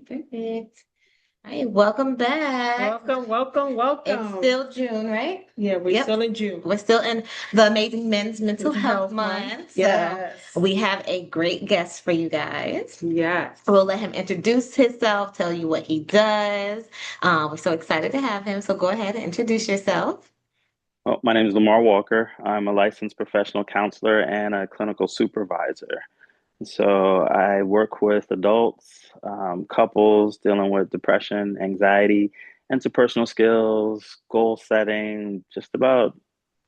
Perfect. All right, welcome back. Welcome, welcome, It's welcome. still June, right? Yeah, we're Yep. still in June. We're still in the Amazing Men's Mental Health Health Month. Month. So Yes. we have a great guest for you guys. Yes. We'll let him introduce himself, tell you what he does. We're so excited to have him. So go ahead and introduce yourself. Well, my name is Lamar Walker. I'm a licensed professional counselor and a clinical supervisor. So I work with adults, couples dealing with depression, anxiety, interpersonal skills, goal setting, just about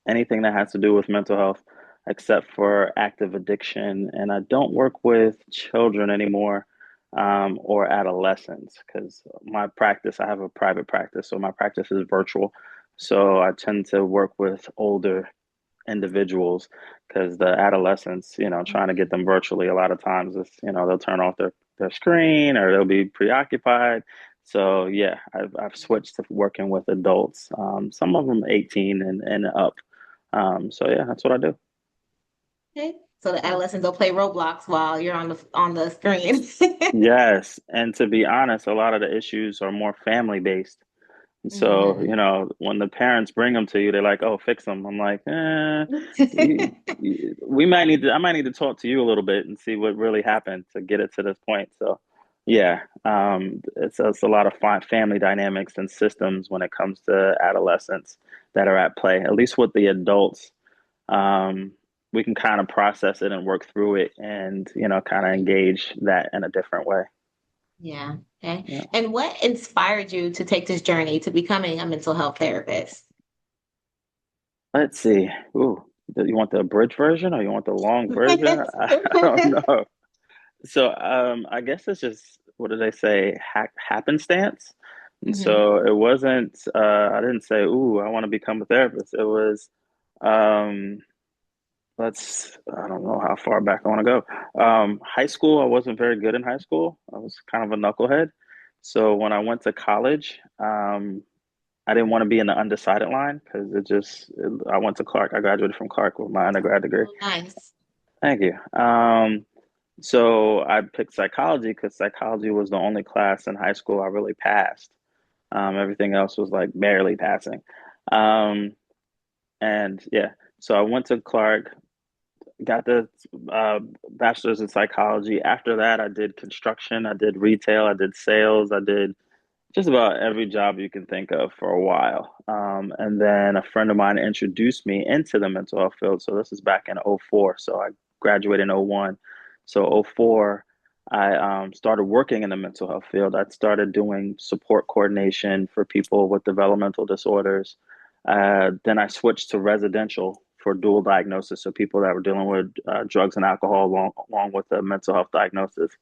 anything that has to do with mental health, except for active addiction. And I don't work with children anymore, or adolescents because my practice, I have a private practice, so my practice is virtual. So I tend to work with older individuals because the adolescents, trying to get them virtually a lot of times is, they'll turn off their screen or they'll be preoccupied. So yeah, I've switched to working with adults, some of them 18 and up. So yeah, that's what I do. Okay. So the adolescents will play Roblox while you're on the screen. Yes, and to be honest, a lot of the issues are more family based. And so, Mhm. when the parents bring them to you, they're like, "Oh, fix them." I'm like, we might need to. I might need to talk to you a little bit and see what really happened to get it to this point." So, yeah, it's a lot of family dynamics and systems when it comes to adolescents that are at play. At least with the adults, um, we can kind of process it and work through it, and kind of engage that in a different way. Yeah. Okay. Yeah. And what inspired you to take this journey to becoming a mental health therapist? Let's see. Ooh, do you want the abridged version or you want the long version? I don't know. So, I guess it's just what do they say? Happenstance. And Hmm. so it wasn't. I didn't say, "Ooh, I want to become a therapist." It was. Um, I don't know how far back I want to go. High school, I wasn't very good in high school. I was kind of a knucklehead. So when I went to college, I didn't want to be in the undecided line because I went to Clark. I graduated from Clark with my undergrad degree. Oh, nice. Thank you. So I picked psychology because psychology was the only class in high school I really passed. Everything else was like barely passing. Um, and yeah, so I went to Clark, got the bachelor's in psychology. After that, I did construction, I did retail, I did sales, I did just about every job you can think of for a while. And then a friend of mine introduced me into the mental health field. So this is back in '04. So I graduated in '01. So '04, I started working in the mental health field. I started doing support coordination for people with developmental disorders. Then I switched to residential for dual diagnosis. So people that were dealing with drugs and alcohol along with a mental health diagnosis.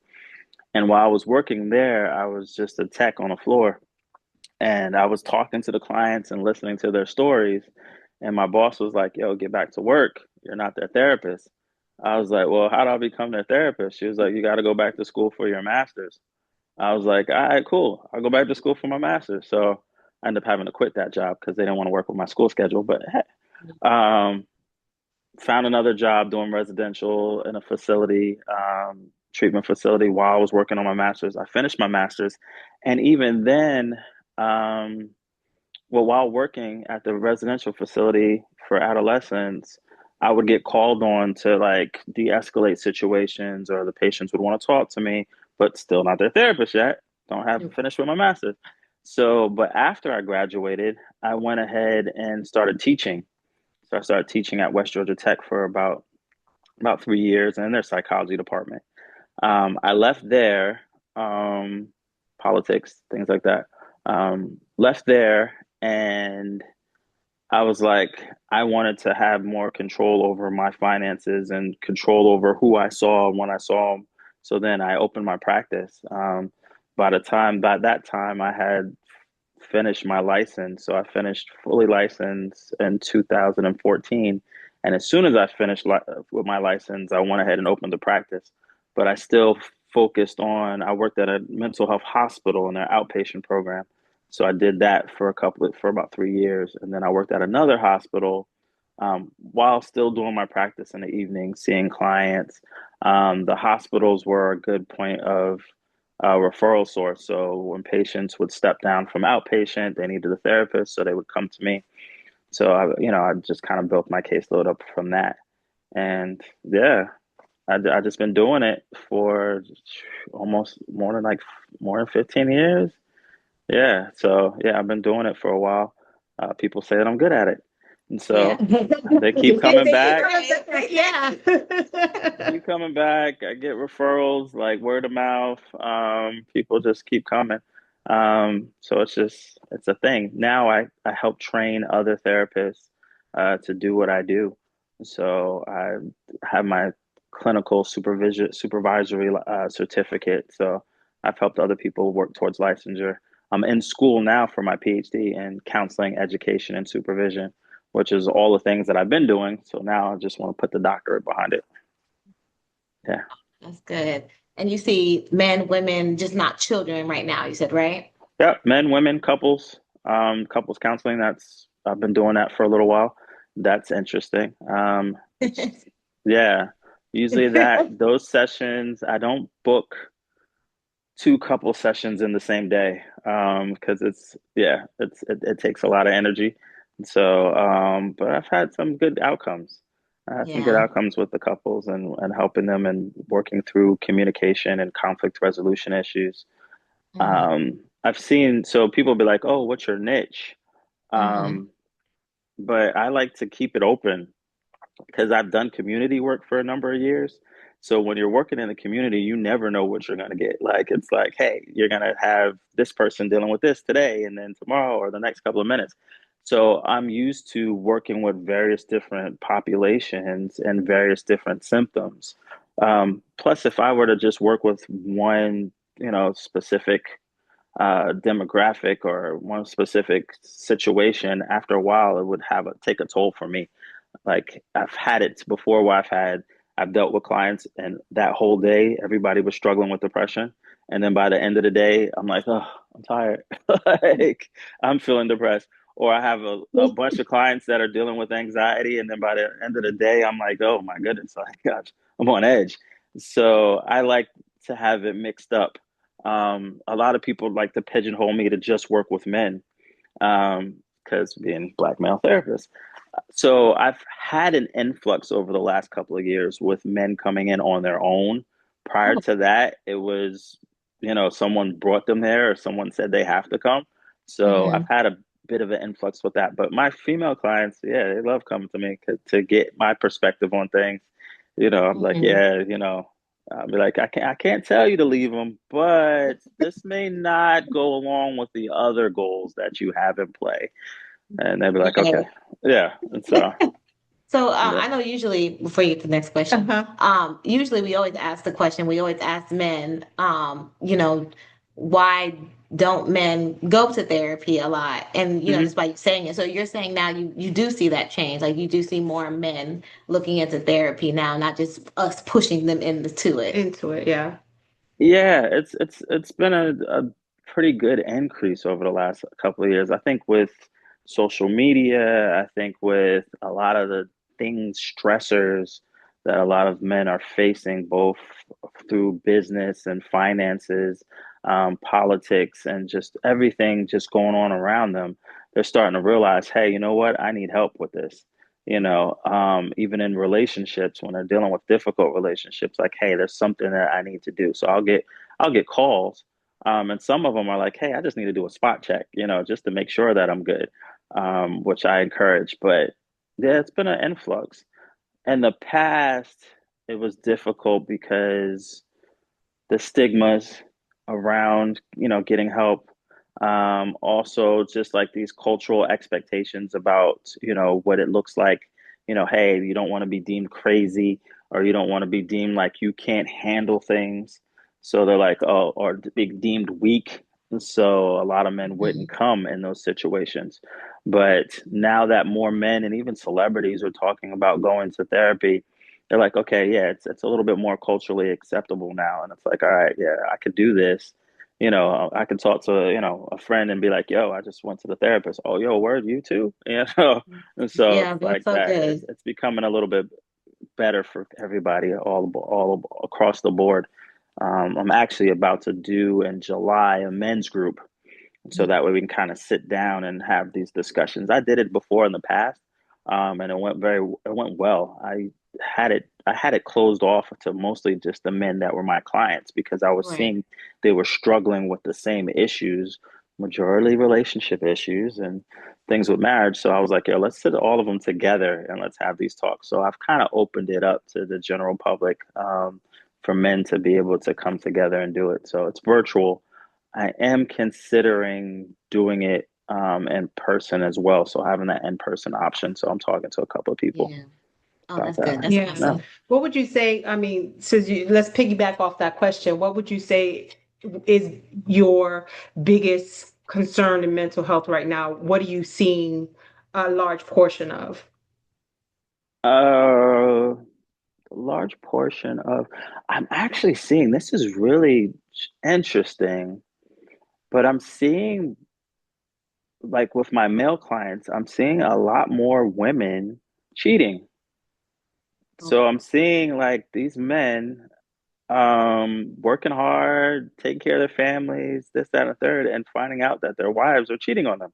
And while I was working there, I was just a tech on the floor and I was talking to the clients and listening to their stories. And my boss was like, "Yo, get back to work. You're not their therapist." I was like, "Well, how do I become their therapist?" She was like, "You got to go back to school for your master's." I was like, "All right, cool. I'll go back to school for my master's." So I ended up having to quit that job because they didn't want to work with my school schedule. But hey, found another job doing residential in a facility, treatment facility while I was working on my master's. I finished my master's. And even then, um, well, while working at the residential facility for adolescents, I would get called on to like de-escalate situations, or the patients would want to talk to me, but still not their therapist yet. Don't have finished with my master's. So, but after I graduated, I went ahead and started teaching. So I started teaching at West Georgia Tech for about 3 years in their psychology department. I left there, um, politics, things like that. Left there, and I was like, I wanted to have more control over my finances and control over who I saw when I saw them. So then I opened my practice. By that time, I had finished my license. So I finished fully licensed in 2014. And as soon as I finished with my license, I went ahead and opened the practice. But I still focused on, I worked at a mental health hospital in their outpatient program. So I did that for about 3 years. And then I worked at another hospital, while still doing my practice in the evening, seeing clients. The hospitals were a good point of referral source. So when patients would step down from outpatient, they needed a therapist, so they would come to me. So I just kind of built my caseload up from that. And yeah, I just been doing it for almost more than 15 years. Yeah, so yeah, I've been doing it for a while. People say that I'm good at it, and Yeah. so they keep coming They keep back. coming back. Yeah. Keep coming back. I get referrals like word of mouth. People just keep coming. So it's a thing. Now I help train other therapists to do what I do. So I have my clinical supervisory certificate. So I've helped other people work towards licensure. I'm in school now for my PhD in counseling, education, and supervision, which is all the things that I've been doing. So now I just want to put the doctorate behind it. Yeah. That's good. And you see men, women, just not children right now, you said, right? Yeah, men, women, couples, couples counseling. That's I've been doing that for a little while. That's interesting. Yeah, usually that those sessions I don't book two couple sessions in the same day because it takes a lot of energy. So, but I've had some good outcomes. I had some good Yeah. outcomes with the couples and helping them and working through communication and conflict resolution issues. Hmm. I've seen so people be like, "Oh, what's your niche?" Hmm. Um, but I like to keep it open because I've done community work for a number of years. So when you're working in the community, you never know what you're gonna get. Like it's like, hey, you're gonna have this person dealing with this today, and then tomorrow or the next couple of minutes. So I'm used to working with various different populations and various different symptoms. Plus, if I were to just work with one, specific demographic or one specific situation, after a while, it would take a toll for me. Like I've had it before where I've dealt with clients and that whole day everybody was struggling with depression. And then by the end of the day, I'm like, oh, I'm tired. Like I'm feeling depressed. Or I have a bunch of clients that are dealing with anxiety. And then by the end of the day, I'm like, oh my goodness, like gosh, I'm on edge. So I like to have it mixed up. A lot of people like to pigeonhole me to just work with men because being black male therapist. So I've had an influx over the last couple of years with men coming in on their own. Prior to that, it was, someone brought them there or someone said they have to come. So I've Hmm. had a bit of an influx with that. But my female clients, yeah, they love coming to me to get my perspective on things. I'm like, Hmm. yeah, I'll be like, I can't tell you to leave them, but this may not go along with the other goals that you have in play. And they'd be like, okay, Yeah. yeah. And so, So yeah. I know usually before you get to the next question, usually we always ask the question, we always ask men, why don't men go to therapy a lot? And hmm just by you saying it. So you're saying now you do see that change. Like you do see more men looking into therapy now, not just us pushing them into it. Into it, yeah. Yeah, it's been a pretty good increase over the last couple of years. I think with social media, I think with a lot of the stressors that a lot of men are facing, both through business and finances, politics, and just everything just going on around them, they're starting to realize, hey, you know what? I need help with this. Even in relationships when they're dealing with difficult relationships, like, hey, there's something that I need to do. So I'll get calls, and some of them are like, hey, I just need to do a spot check, just to make sure that I'm good, which I encourage. But yeah, it's been an influx. In the past, it was difficult because the stigmas around getting help, also just like these cultural expectations about what it looks like, hey, you don't want to be deemed crazy or you don't want to be deemed like you can't handle things, so they're like, oh, or be deemed weak. So a lot of men wouldn't Mhm. come in those situations. But now that more men and even celebrities are talking about going to therapy, they're like, okay, yeah, it's a little bit more culturally acceptable now, and it's like, all right, yeah, I could do this. I can talk to a friend and be like, yo, I just went to the therapist. Oh, yo, word, you too, And so Yeah, it's that's like so that. good. It's becoming a little bit better for everybody, all across the board. I'm actually about to do in July a men's group, so Mhm. that way we can kind of sit down and have these discussions. I did it before in the past, and it went well. I had it closed off to mostly just the men that were my clients because I was Right. seeing they were struggling with the same issues, majority relationship issues and things with marriage. So I was like, yo, let's sit all of them together and let's have these talks. So I've kind of opened it up to the general public, for men to be able to come together and do it. So it's virtual. I am considering doing it in person as well. So having that in person option. So I'm talking to a couple of people Yeah. Oh, about that's that. good. That's Yeah. No. awesome. What would you say? I mean, let's piggyback off that question. What would you say is your biggest concern in mental health right now? What are you seeing a large portion of? A large portion of, I'm actually seeing, this is really interesting, but I'm seeing, like with my male clients, I'm seeing a lot more women cheating. So Okay. I'm seeing like these men working hard, taking care of their families, this, that, and the third, and finding out that their wives are cheating on them.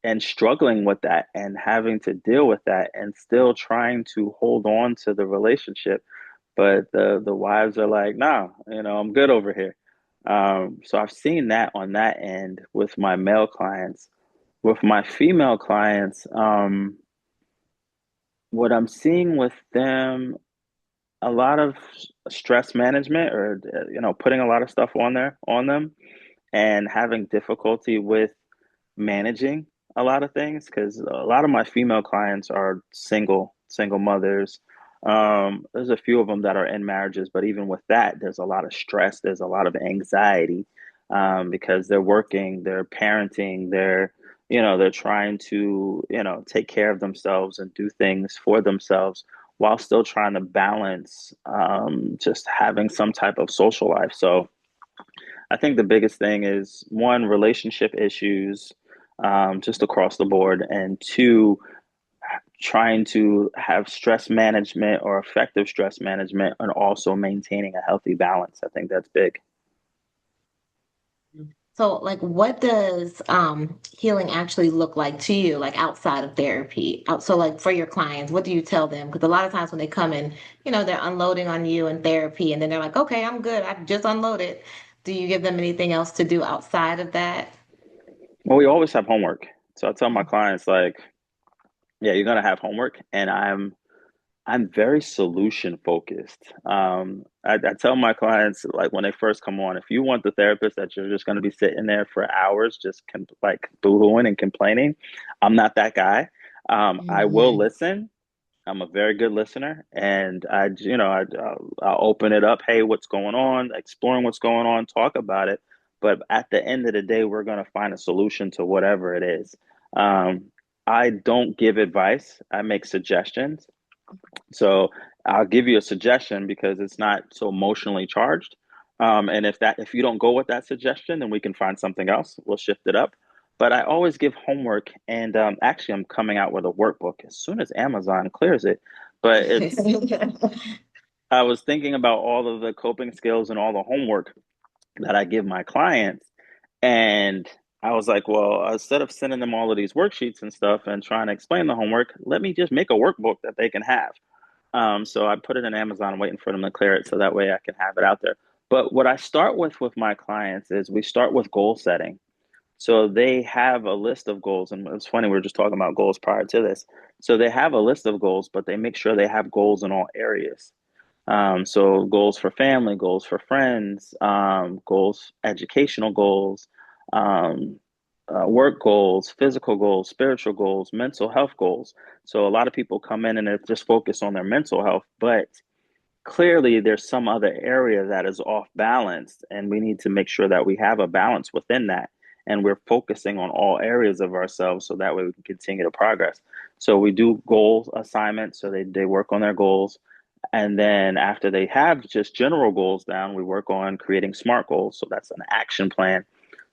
And struggling with that and having to deal with that and still trying to hold on to the relationship, but the wives are like, nah, I'm good over here. So I've seen that on that end with my male clients. With my female clients, what I'm seeing with them, a lot of stress management, or putting a lot of stuff on them and having difficulty with managing a lot of things, because a lot of my female clients are single mothers. There's a few of them that are in marriages, but even with that, there's a lot of stress, there's a lot of anxiety, because they're working, they're parenting, they're trying to take care of themselves and do things for themselves while still trying to balance, just having some type of social life. So I think the biggest thing is one, relationship issues, just across the board, and two, trying to have stress management or effective stress management and also maintaining a healthy balance. I think that's big. So, like, what does healing actually look like to you, like outside of therapy? So, like, for your clients, what do you tell them? Because a lot of times when they come in, they're unloading on you in therapy, and then they're like, okay, I'm good. I just unloaded. Do you give them anything else to do outside of that? Well, we always have homework. So I tell my clients, like, yeah, you're gonna have homework, and I'm very solution focused. I tell my clients, like, when they first come on, if you want the therapist that you're just going to be sitting there for hours, just like boohooing and complaining, I'm not that guy. I will Mm-hmm. listen. I'm a very good listener, and I'll open it up. Hey, what's going on? Exploring what's going on, talk about it. But at the end of the day, we're going to find a solution to whatever it is. Um, I don't give advice. I make suggestions. So I'll give you a suggestion because it's not so emotionally charged. And if you don't go with that suggestion, then we can find something else. We'll shift it up. But I always give homework, and actually, I'm coming out with a workbook as soon as Amazon clears it. But I was thinking about all of the coping skills and all the homework that I give my clients, and I was like, well, instead of sending them all of these worksheets and stuff and trying to explain the homework, let me just make a workbook that they can have. So I put it in Amazon, waiting for them to clear it so that way I can have it out there. But what I start with my clients is we start with goal setting. So they have a list of goals, and it's funny, we were just talking about goals prior to this. So they have a list of goals, but they make sure they have goals in all areas. So goals for family, goals for friends, goals, educational goals, um, work goals, physical goals, spiritual goals, mental health goals. So a lot of people come in and they're just focused on their mental health, but clearly there's some other area that is off balance, and we need to make sure that we have a balance within that. And we're focusing on all areas of ourselves so that way we can continue to progress. So we do goal assignments. So they work on their goals. And then after they have just general goals down, we work on creating SMART goals. So that's an action plan.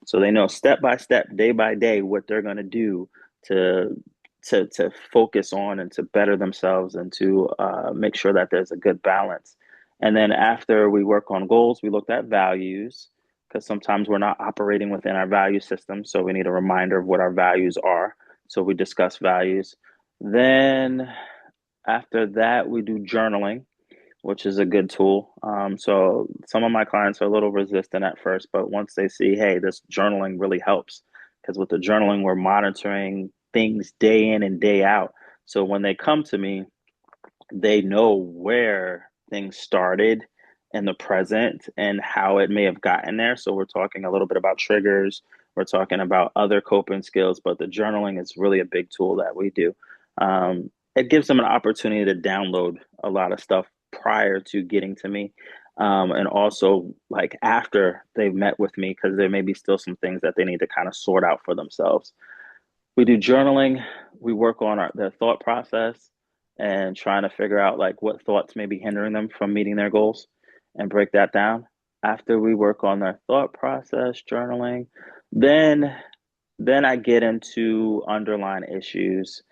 So they know step by step, day by day, what they're going to do to to focus on and to better themselves and to make sure that there's a good balance. And then after we work on goals, we looked at values because sometimes we're not operating within our value system. So we need a reminder of what our values are. So we discuss values. Then after that, we do journaling, which is a good tool. So some of my clients are a little resistant at first, but once they see, hey, this journaling really helps, because with the journaling, we're monitoring things day in and day out. So when they come to me, they know where things started in the present and how it may have gotten there. So we're talking a little bit about triggers. We're talking about other coping skills, but the journaling is really a big tool that we do. It gives them an opportunity to download a lot of stuff prior to getting to me. And also like after they've met with me, because there may be still some things that they need to kind of sort out for themselves. We do journaling. We work on their thought process and trying to figure out like what thoughts may be hindering them from meeting their goals and break that down. After we work on their thought process, journaling, then then I get into underlying issues,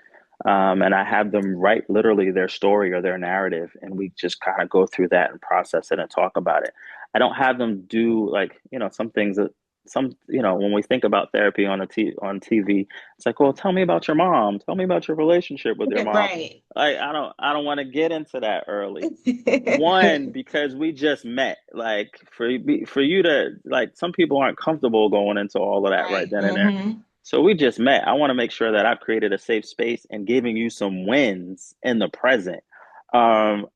and I have them write literally their story or their narrative, and we just kind of go through that and process it and talk about it. I don't have them do like, some things that when we think about therapy on TV, it's like, well, tell me about your mom, tell me about your relationship with your mom. Right. I don't want to get into that early. One, because we just met. Like for you to like, some people aren't comfortable going into all of that right Right. then and there. Mm-hmm. So we just met. I want to make sure that I've created a safe space and giving you some wins in the present. Um,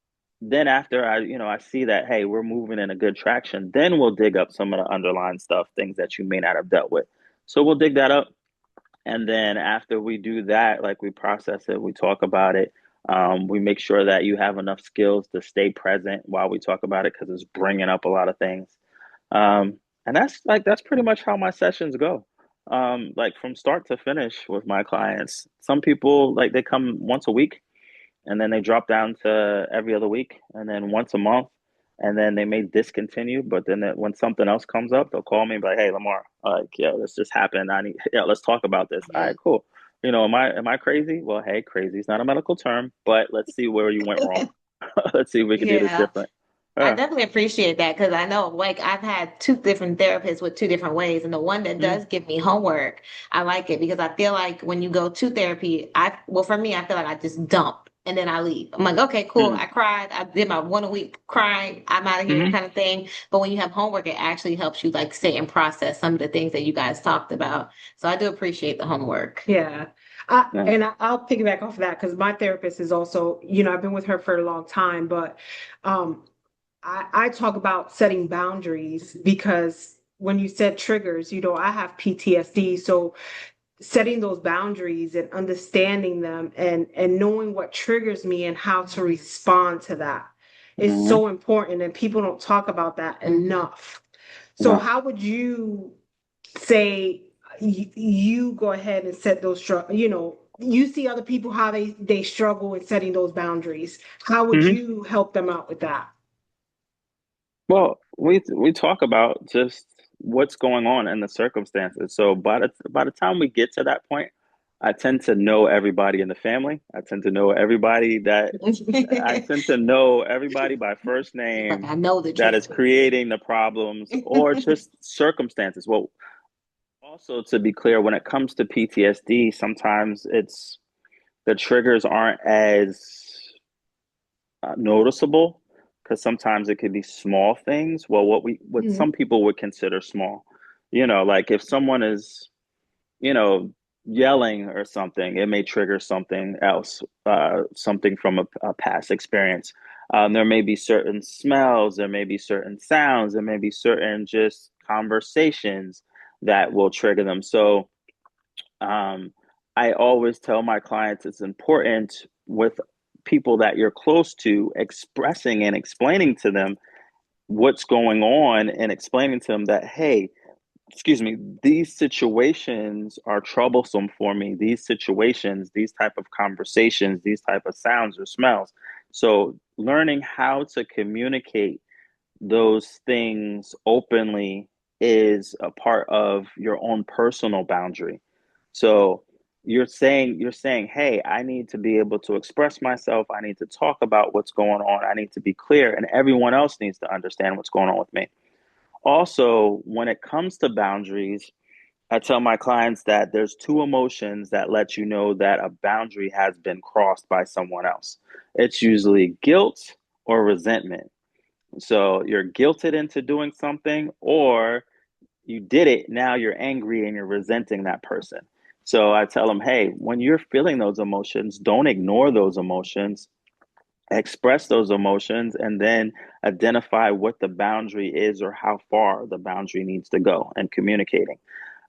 then after I see that, hey, we're moving in a good traction, then we'll dig up some of the underlying stuff, things that you may not have dealt with. So we'll dig that up. And then after we do that, like we process it, we talk about it. We make sure that you have enough skills to stay present while we talk about it because it's bringing up a lot of things. And that's pretty much how my sessions go. Like from start to finish with my clients. Some people like they come once a week and then they drop down to every other week and then once a month, and then they may discontinue, but then when something else comes up, they'll call me and be like, hey, Lamar, like, yeah, this just happened. Yeah, let's talk about this. All Yeah. right, cool. Am I crazy? Well, hey, crazy is not a medical term, but let's see where you went wrong. Let's see if we can do this Yeah. different. I Yeah. definitely appreciate that because I know, like, I've had two different therapists with two different ways, and the one that Mm, does give me homework, I like it because I feel like when you go to therapy, well, for me, I feel like I just dump and then I leave. I'm like, okay, cool. mm, I cried. I did my one a week crying. I'm out of here, mm-hmm. kind of thing. But when you have homework, it actually helps you like sit and process some of the things that you guys talked about. So I do appreciate the homework. Yeah. Yeah. I'll piggyback off of that because my therapist is also, I've been with her for a long time, but um, I talk about setting boundaries because when you set triggers, I have PTSD. So setting those boundaries and understanding them and knowing what triggers me and how to respond to that is Mm-hmm. so important. And people don't talk about that enough. So No. how would you say you go ahead and set those you see other people how they struggle in setting those boundaries. How would Mm-hmm. you help them out with that? Well, we talk about just what's going on in the circumstances. So by the time we get to that point, I tend to know everybody in the family. I tend to know everybody by first Like name I know the that is truth. creating the problems or just circumstances. Well, also to be clear, when it comes to PTSD, sometimes it's the triggers aren't as noticeable because sometimes it could be small things. Well, what some Mhm. people would consider small, like if someone is, you know, yelling or something, it may trigger something else, something from a past experience. There may be certain smells, there may be certain sounds, there may be certain just conversations that will trigger them. So um, I always tell my clients it's important with people that you're close to expressing and explaining to them what's going on and explaining to them that, hey, excuse me, these situations are troublesome for me. These situations, these type of conversations, these type of sounds or smells. So learning how to communicate those things openly is a part of your own personal boundary. So you're saying, hey, I need to be able to express myself. I need to talk about what's going on. I need to be clear, and everyone else needs to understand what's going on with me. Also, when it comes to boundaries, I tell my clients that there's two emotions that let you know that a boundary has been crossed by someone else. It's usually guilt or resentment. So you're guilted into doing something, or you did it, now you're angry and you're resenting that person. So I tell them, hey, when you're feeling those emotions, don't ignore those emotions, express those emotions, and then identify what the boundary is or how far the boundary needs to go and communicating.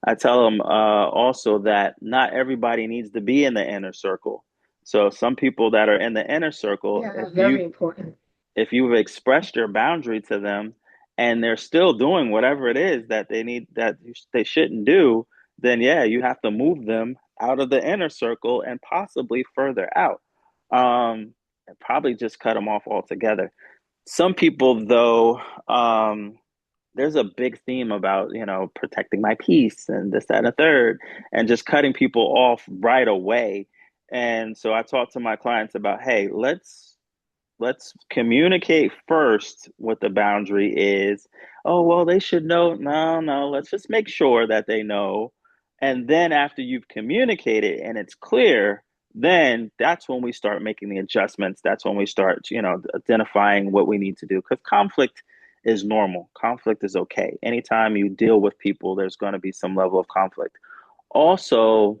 I tell them also that not everybody needs to be in the inner circle. So some people that are in the inner circle, Yeah, very important. if you've expressed your boundary to them and they're still doing whatever it is that they shouldn't do, then yeah, you have to move them out of the inner circle and possibly further out. And probably just cut them off altogether. Some people, though, there's a big theme about, protecting my peace and this, that, and a third, and just cutting people off right away. And so I talk to my clients about, hey, let's communicate first what the boundary is. Oh, well, they should know. No, no, let's just make sure that they know. And then after you've communicated and it's clear, then that's when we start making the adjustments. That's when we start, identifying what we need to do. Because conflict is normal. Conflict is okay. Anytime you deal with people, there's going to be some level of conflict. Also,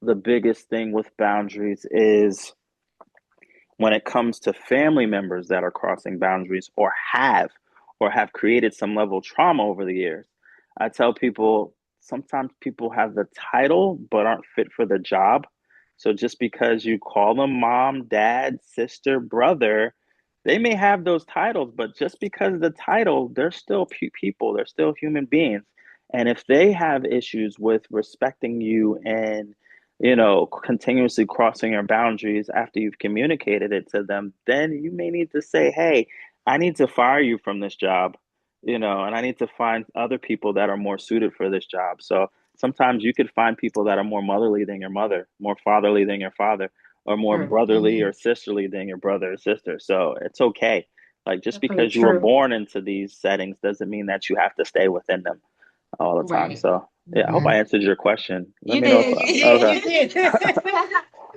the biggest thing with boundaries is when it comes to family members that are crossing boundaries or have created some level of trauma over the years. I tell people sometimes people have the title but aren't fit for the job. So just because you call them mom, dad, sister, brother, they may have those titles, but just because of the title, they're still people, they're still human beings. And if they have issues with respecting you and continuously crossing your boundaries after you've communicated it to them, then you may need to say, hey, I need to fire you from this job, and I need to find other people that are more suited for this job. So sometimes you could find people that are more motherly than your mother, more fatherly than your father, or more brotherly Mm-hmm. or sisterly than your brother or sister. So it's okay. Like just Definitely because you were true. born into these settings doesn't mean that you have to stay within them all the time. Right. So yeah, I hope I Mm-hmm. answered your question. Let You me know did. if You okay. did. You did.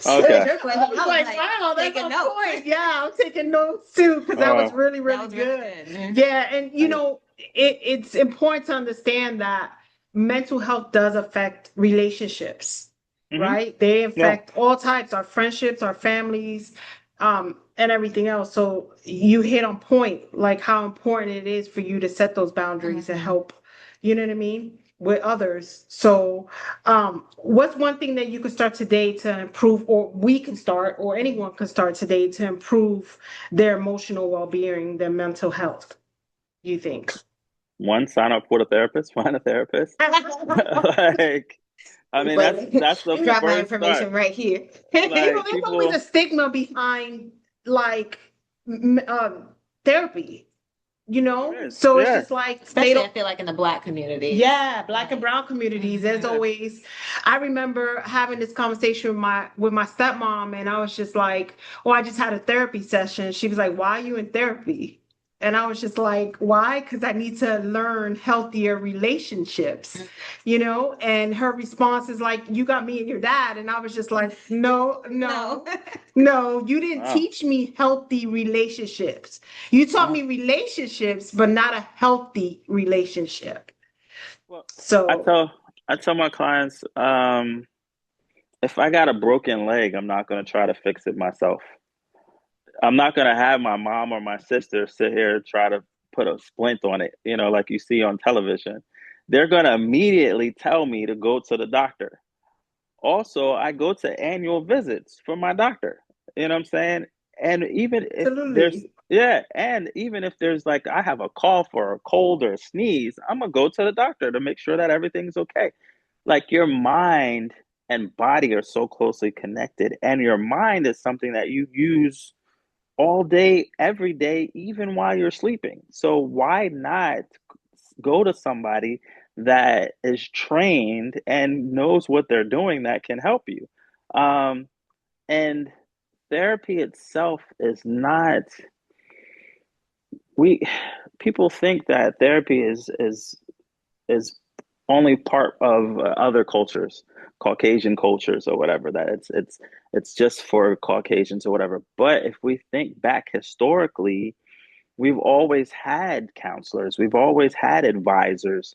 Okay. Answered your question. I was I was like, like wow, that's taking on notes. point. Yeah, I'm taking notes too because that was Uh, really, That really was really good. good. Mhm. Yeah, and I, it's important to understand that mental health does affect relationships, hmm. right? They Yeah. affect all types, our friendships, our families, and everything else. So you hit on point, like how important it is for you to set those boundaries and Mhm. help, you know what I mean, with others. So what's one thing that you could start today to improve, or we can start, or anyone can start today to improve their emotional well-being, their mental health, you think? One, sign up with a therapist, find a therapist. Like, I mean, that's But that's the drop my first start. information right here. Like There's always a people, stigma behind like therapy, there is. so it's Yeah. just like they Especially I don't. feel like in the Black community. Yeah, black and Right. brown communities. There's Hmm. Yeah. always. I remember having this conversation with my stepmom, and I was just like, "Oh, I just had a therapy session." She was like, "Why are you in therapy?" And I was just like, "Why? Because I need to learn healthier relationships, And her response is like, "You got me and your dad," and I was just like, "No, No. no, no, you didn't Wow. teach me healthy relationships. You taught Wow. me relationships, but not a healthy relationship." Well, I So tell I tell my clients, if I got a broken leg, I'm not gonna try to fix it myself. I'm not gonna have my mom or my sister sit here and try to put a splint on it, like you see on television. They're gonna immediately tell me to go to the doctor. Also, I go to annual visits for my doctor. You know what I'm saying? And even if there's, absolutely. yeah, and even if there's like I have a cough or a cold or a sneeze, I'm gonna go to the doctor to make sure that everything's okay. Like your mind and body are so closely connected, and your mind is something that you use all day, every day, even while you're sleeping. So why not go to somebody that is trained and knows what they're doing that can help you. Um, and therapy itself is not, we people think that therapy is only part of other cultures, Caucasian cultures or whatever, that it's just for Caucasians or whatever. But if we think back historically, we've always had counselors, we've always had advisors.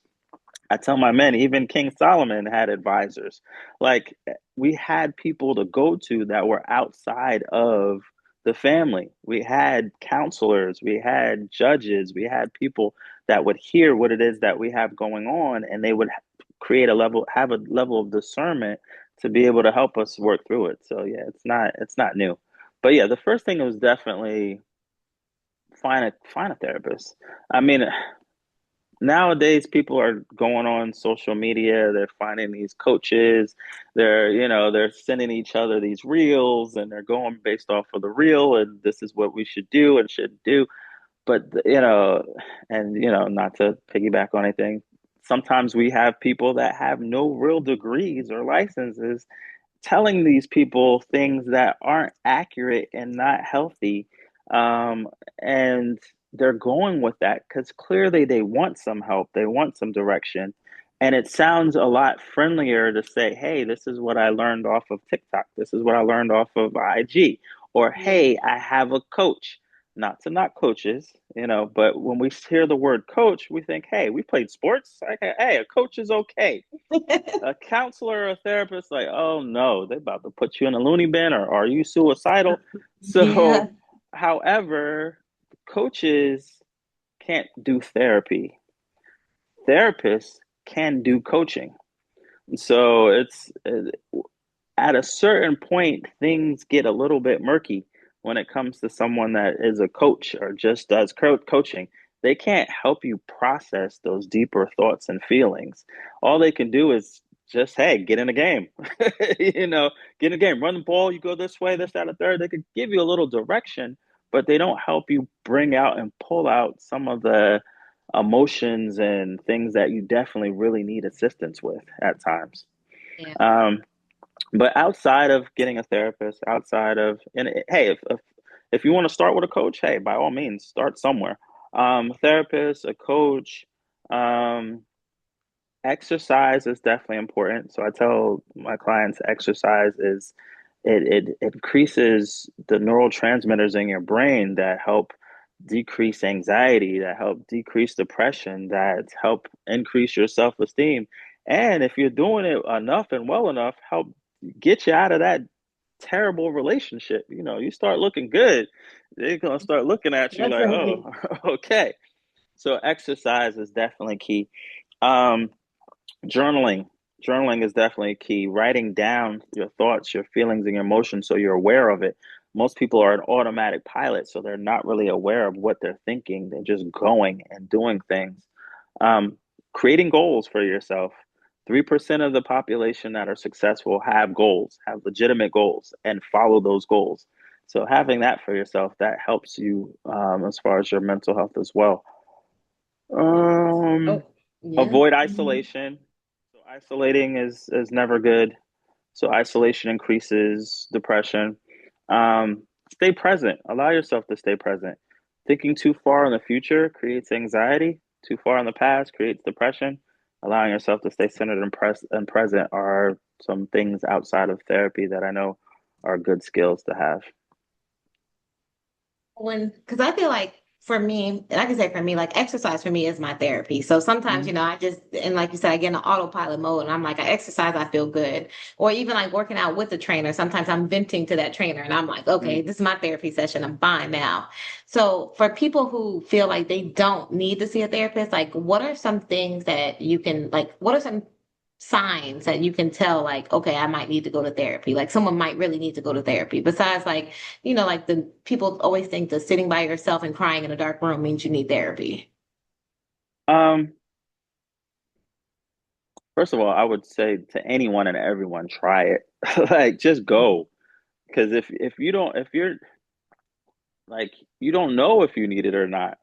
I tell my men, even King Solomon had advisors. Like, we had people to go to that were outside of the family. We had counselors, we had judges, we had people that would hear what it is that we have going on, and they would have a level of discernment to be able to help us work through it. So yeah, it's not new. But yeah, the first thing was definitely find a therapist. I mean, nowadays people are going on social media, they're finding these coaches, they're sending each other these reels, and they're going based off of the reel, and this is what we should do and shouldn't do. But and not to piggyback on anything, sometimes we have people that have no real degrees or licenses telling these people things that aren't accurate and not healthy. Um, and they're going with that because clearly they want some help, they want some direction. And it sounds a lot friendlier to say, hey, this is what I learned off of TikTok. This is what I learned off of IG. Or, Yeah. hey, I have a coach. Not to knock coaches, but when we hear the word coach, we think, hey, we played sports. Like, hey, a coach is okay. A counselor or a therapist, like, oh no, they're about to put you in a loony bin, or are you suicidal? Yeah. So, however, coaches can't do therapy. Therapists can do coaching. So it's at a certain point, things get a little bit murky when it comes to someone that is a coach or just does coaching. They can't help you process those deeper thoughts and feelings. All they can do is just, hey, get in a game. Get in a game, run the ball, you go this way, this, that, and third. They could give you a little direction, but they don't help you bring out and pull out some of the emotions and things that you definitely really need assistance with at times. Yeah. Um, but outside of getting a therapist, outside of, and hey, if you want to start with a coach, hey, by all means, start somewhere. A therapist, a coach, um, exercise is definitely important. So I tell my clients exercise is it increases the neurotransmitters in your brain that help decrease anxiety, that help decrease depression, that help increase your self-esteem. And if you're doing it enough and well enough, help get you out of that terrible relationship. You start looking good, they're gonna start looking at you like, Definitely. oh, okay. So exercise is definitely key. Um, Journaling. Journaling is definitely key. Writing down your thoughts, your feelings, and your emotions so you're aware of it. Most people are an automatic pilot, so they're not really aware of what they're thinking. They're just going and doing things. Um, Creating goals for yourself. 3% of the population that are successful have goals, have legitimate goals, and follow those goals. So having that for yourself, that helps you as far as your mental health as well. Oh, Um, yeah. Avoid Mhm. isolation. So isolating is never good. So isolation increases depression. Stay present. Allow yourself to stay present. Thinking too far in the future creates anxiety. Too far in the past creates depression. Allowing yourself to stay centered and present are some things outside of therapy that I know are good skills to have. Because I feel like for me, and I can say for me, like exercise for me is my therapy. So sometimes, Mhm. I just, and like you said, I get in an autopilot mode and I'm like, I exercise, I feel good. Or even like working out with a trainer, sometimes I'm venting to that trainer and I'm like, okay, Mhm. this is my therapy session. I'm fine now. So for people who feel like they don't need to see a therapist, like what are some things that you can, like, what are some signs that you can tell like, okay, I might need to go to therapy, like someone might really need to go to therapy besides like, like the people always think that sitting by yourself and crying in a dark room means you need therapy. Um, First of all, I would say to anyone and everyone, try it. Like, just go. Because if you're like, you don't know if you need it or not.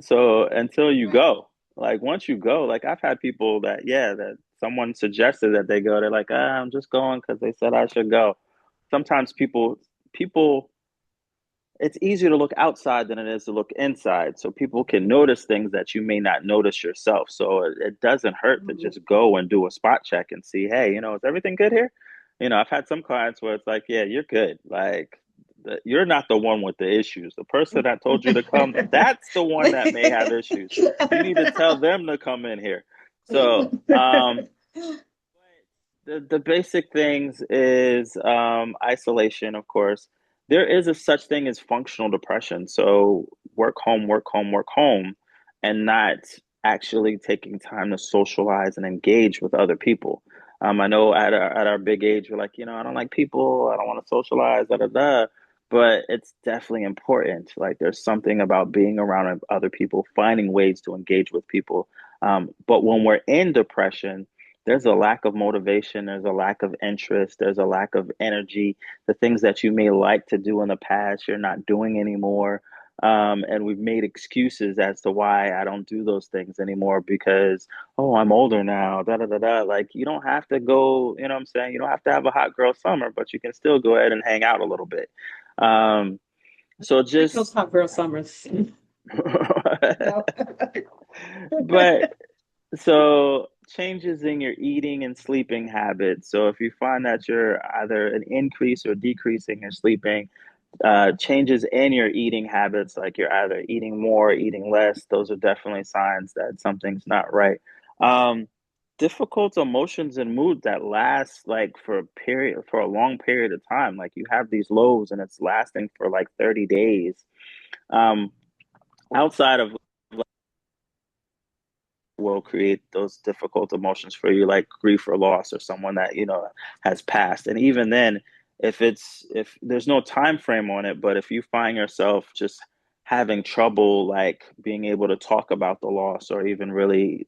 So until you Right. go. Like once you go, like I've had people that, yeah, that someone suggested that they go. They're like, ah, I'm just going because they said I should go. Sometimes people it's easier to look outside than it is to look inside. So people can notice things that you may not notice yourself. So it doesn't hurt to Mhm. just go and do a spot check and see, hey, is everything good here? I've had some clients where it's like, yeah, you're good. Like you're not the one with the issues. The person that told you to come, that's the one that may have issues. You need to tell them to come in here. So, the basic things is isolation, of course. There is a such thing as functional depression. So work home, work home, work home, and not actually taking time to socialize and engage with other people. I know at our big age, we're like, I don't like people, I don't want to socialize, da da da. But it's definitely important. Like there's something about being around other people, finding ways to engage with people. But when we're in depression, there's a lack of motivation, there's a lack of interest, there's a lack of energy. The things that you may like to do in the past, you're not doing anymore. And we've made excuses as to why I don't do those things anymore because, oh, I'm older now, da da da da. Like, you don't have to go, you know what I'm saying? You don't have to have a hot girl summer, but you can still go ahead and hang out a little bit. Um, so Like those just, hot girl summers. No. but So changes in your eating and sleeping habits. So if you find that you're either an increase or decreasing your sleeping, changes in your eating habits, like you're either eating more, eating less, those are definitely signs that something's not right. Um, Difficult emotions and mood that last like for a long period of time. Like you have these lows and it's lasting for like 30 days. Um, Outside of will create those difficult emotions for you, like grief or loss, or someone that has passed. And even then, if there's no time frame on it, but if you find yourself just having trouble like being able to talk about the loss or even really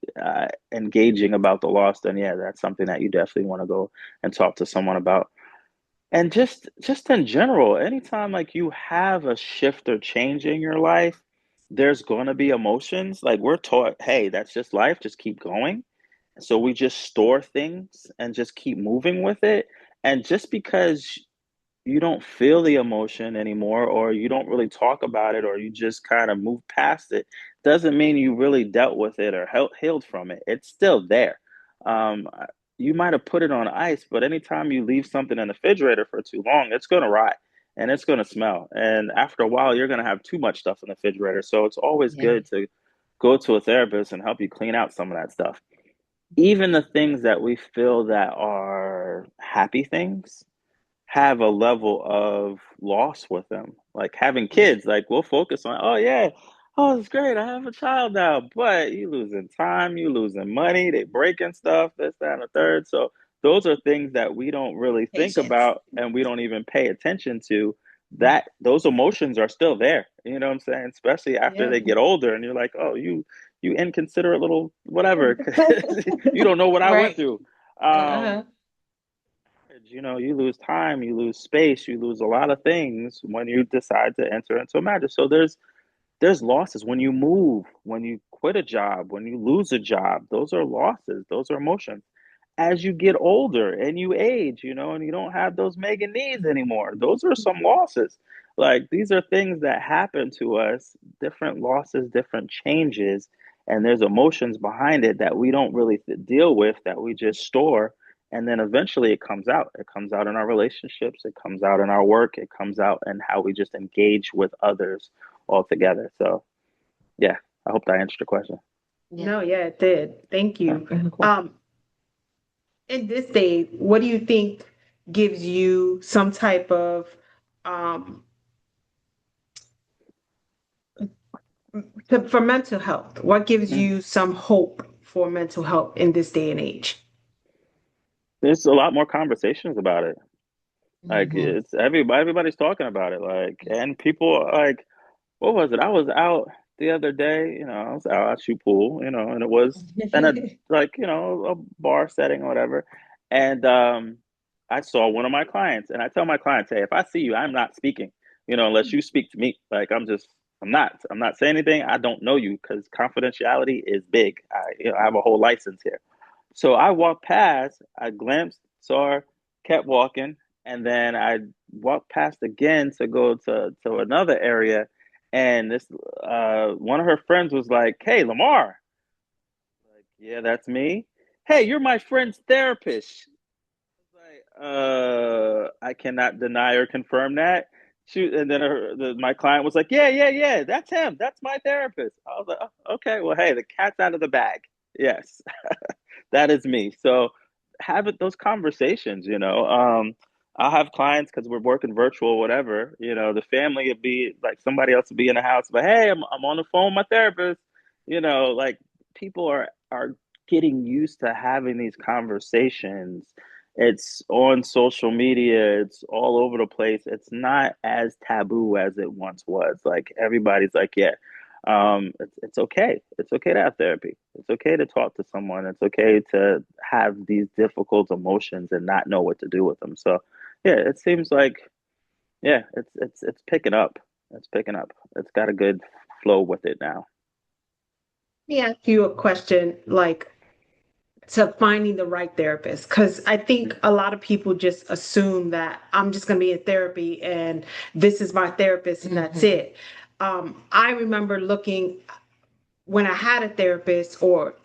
engaging about the loss, then yeah, that's something that you definitely want to go and talk to someone about. And just in general, anytime like you have a shift or change in your life, there's going to be emotions. Like we're taught, hey, that's just life, just keep going. So we just store things and just keep moving with it. And just because you don't feel the emotion anymore or you don't really talk about it or you just kind of move past it doesn't mean you really dealt with it or healed from it. It's still there. um, you might have put it on ice, but anytime you leave something in the refrigerator for too long, it's going to rot and it's going to smell, and after a while you're going to have too much stuff in the refrigerator. So it's always Yeah. good to go to a therapist and help you clean out some of that stuff. Even the things that we feel that are happy things have a level of loss with them. Like having Yeah. kids, like we'll focus on, oh yeah, oh it's great, I have a child now, but you losing time, you losing money, they breaking stuff, this, that, and the third. So those are things that we don't really think Patience. about and we don't even pay attention to. That those emotions are still there. You know what I'm saying? Especially after Yeah. they get older and you're like, oh, you inconsiderate little whatever, 'cause you don't know what I went Right. through. Um, Uh-huh. you lose time, you lose space, you lose a lot of things when you decide to enter into a marriage. So there's losses when you move, when you quit a job, when you lose a job. Those are losses, those are emotions. As you get older and you age, and you don't have those mega needs anymore, those are some losses. Like these are things that happen to us, different losses, different changes, and there's emotions behind it that we don't really deal with, that we just store. And then eventually it comes out. It comes out in our relationships, it comes out in our work, it comes out in how we just engage with others altogether. So yeah, I hope that answered the question. Yeah. No, yeah, it did. Thank Yeah, you. cool. Um, in this day, what do you think gives you some type of um for mental health? What gives Mhm. you some hope for mental health in this day and age? There's a lot more conversations about it. Like Hmm. it's everybody's talking about it. Like, and people like, what was it? I was out the other day. I was out at shoot pool. And it was in a like a bar setting or whatever. And I saw one of my clients, and I tell my clients, hey, if I see you, I'm not speaking. Unless you speak to me. Like I'm just I'm not saying anything. I don't know you because confidentiality is big. I have a whole license here. So I walked past, I glanced, saw her, kept walking, and then I walked past again to go to another area, and this one of her friends was like, "Hey, Lamar." Like, yeah, that's me. Hey, you're my friend's therapist. Like, I cannot deny or confirm that. And then my client was like, yeah, yeah, yeah, that's him. That's my therapist. I was like, oh, okay, well, hey, the cat's out of the bag. Yes, that is me. So have those conversations, I'll have clients because we're working virtual, whatever, the family would be like somebody else would be in the house, but hey, I'm on the phone with my therapist, like people are getting used to having these conversations. It's on social media, it's all over the place. It's not as taboo as it once was. Like everybody's like, yeah, it's okay. It's okay to have therapy. It's okay to talk to someone. It's okay to have these difficult emotions and not know what to do with them. So, yeah, it seems like it's picking up. It's picking up. It's got a good flow with it now. Let me ask you a question like to finding the right therapist because I think a lot of people just assume that I'm just going to be in therapy and this is my therapist and that's Hmm. it. I remember looking when I had a therapist, or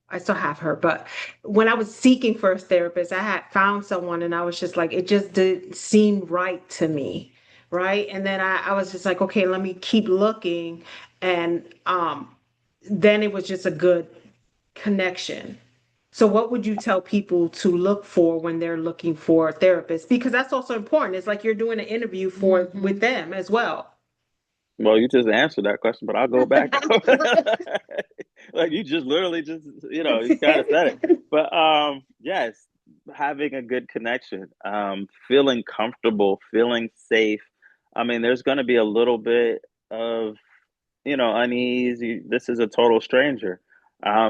I still have her, but when I was seeking for a therapist, I had found someone and I was just like, it just didn't seem right to me. Right. And then I was just like, okay, let me keep looking. And then it was just a good connection. So, what would you tell people to look for when they're looking for a therapist? Because that's also important. It's like you're doing an interview for with Hmm. them as well. Well, you just answered that question, but I'll go back. Like you just literally just, you kind of said it. But yes, having a good connection, feeling comfortable, feeling safe. I mean, there's going to be a little bit of unease. This is a total stranger.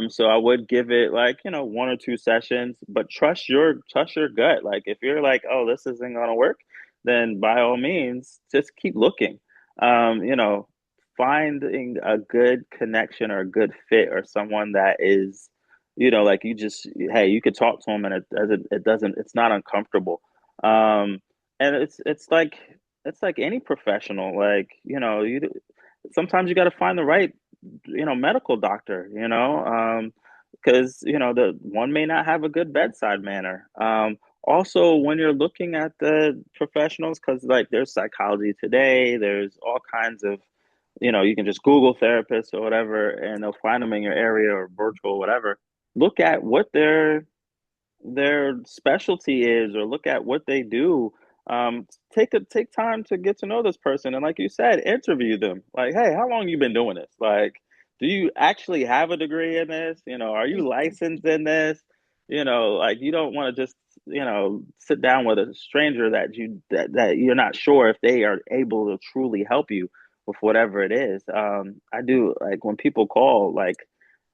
So I would give it like, one or two sessions, but trust your gut. Like if you're like, oh, this isn't gonna work, then by all means, just keep looking. Finding a good connection or a good fit or someone that is, like you just, hey, you could talk to them and it's not uncomfortable. Um, and it's like any professional, like, you sometimes you got to find the right medical doctor, because the one may not have a good bedside manner. Also when you're looking at the professionals, because like there's psychology today, there's all kinds of, you can just google therapists or whatever and they'll find them in your area or virtual whatever. Look at what their specialty is or look at what they do. Take time to get to know this person and like you said, interview them. Like, hey, how long you been doing this? Like, do you actually have a degree in this? Are you licensed in this? Like you don't want to just sit down with a stranger that you're not sure if they are able to truly help you with whatever it is. I do like when people call, like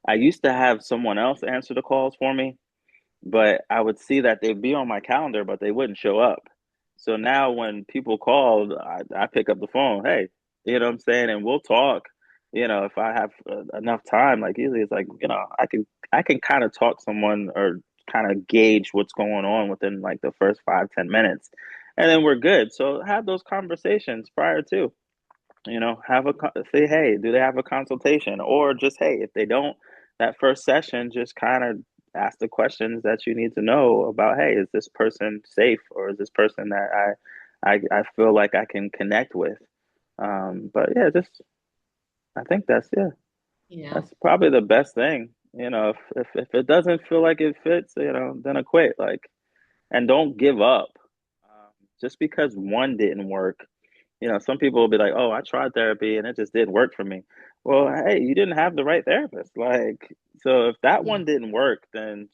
I used to have someone else answer the calls for me, but I would see that they'd be on my calendar, but they wouldn't show up. So now when people call, I pick up the phone. Hey, you know what I'm saying? And we'll talk. If I have enough time, like usually it's like, I can kind of talk someone or kind of gauge what's going on within like the first 5, 10 minutes. And then we're good. So have those conversations prior to say, hey, do they have a consultation? Or just, hey, if they don't, that first session, just kind of ask the questions that you need to know about, hey, is this person safe? Or is this person that I feel like I can connect with? But yeah, just, I think yeah, Yeah. that's probably the best thing. If it doesn't feel like it fits, then I quit. Like, and don't give up. Just because one didn't work, some people will be like, "Oh, I tried therapy and it just didn't work for me." Well, hey, you didn't have the right therapist. Like, so if that Yeah. one didn't work, then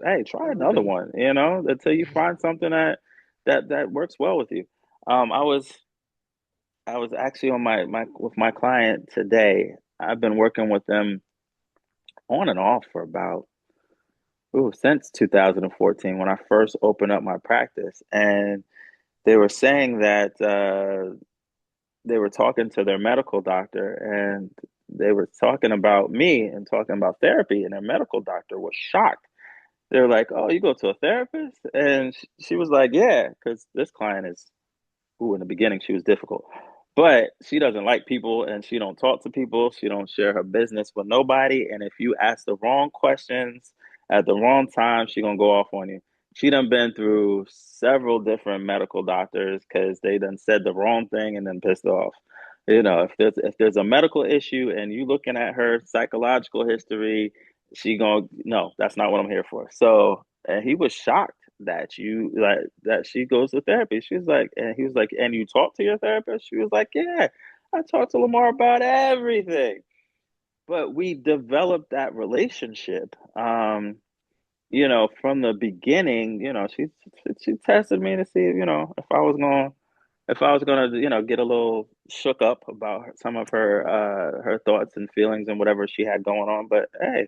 hey, try another Right. one. Until you find something that works well with you. I was actually on my with my client today. I've been working with them on and off for about since 2014 when I first opened up my practice, and they were saying that they were talking to their medical doctor, and they were talking about me and talking about therapy, and their medical doctor was shocked. They were like, "Oh, you go to a therapist?" And she was like, "Yeah, because this client is who in the beginning she was difficult, but she doesn't like people and she don't talk to people. She don't share her business with nobody. And if you ask the wrong questions at the wrong time, she gonna go off on you. She done been through several different medical doctors because they done said the wrong thing and then pissed off. You know, if there's a medical issue and you looking at her psychological history, she gonna no, that's not what I'm here for. So and he was shocked that you like that she goes to therapy. She was like, and he was like, and you talk to your therapist? She was like, yeah, I talk to Lamar about everything. But we developed that relationship. From the beginning, she tested me to see, if I was gonna, get a little shook up about some of her thoughts and feelings and whatever she had going on. But hey,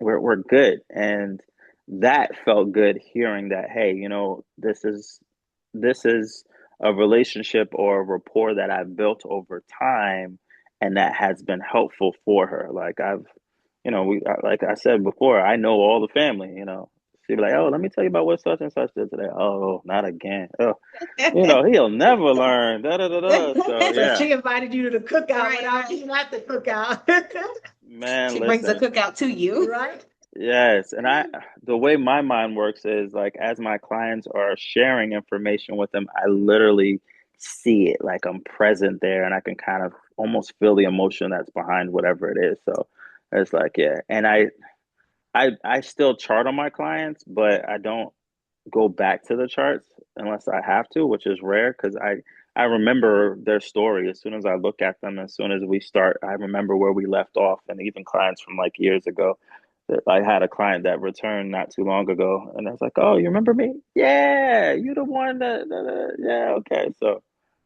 we're good, and that felt good hearing that, hey, this is a relationship or a rapport that I've built over time, and that has been helpful for her. Like like I said before, I know all the family. She'd be like, oh, let me tell you about what such and such did today. Oh, not again. Oh, he'll never learn. Da da da da. So So yeah, she invited you to the cookout Right, without right. you at the cookout. man, She brings the listen. cookout to you. Right? Yes, and the way my mind works is like as my clients are sharing information with them, I literally see it like I'm present there and I can kind of almost feel the emotion that's behind whatever it is. So it's like, yeah. And I still chart on my clients, but I don't go back to the charts unless I have to, which is rare because I remember their story as soon as I look at them. As soon as we start, I remember where we left off, and even clients from like years ago. That I had a client that returned not too long ago, and I was like, "Oh, you remember me? Yeah, you the one that yeah, okay." So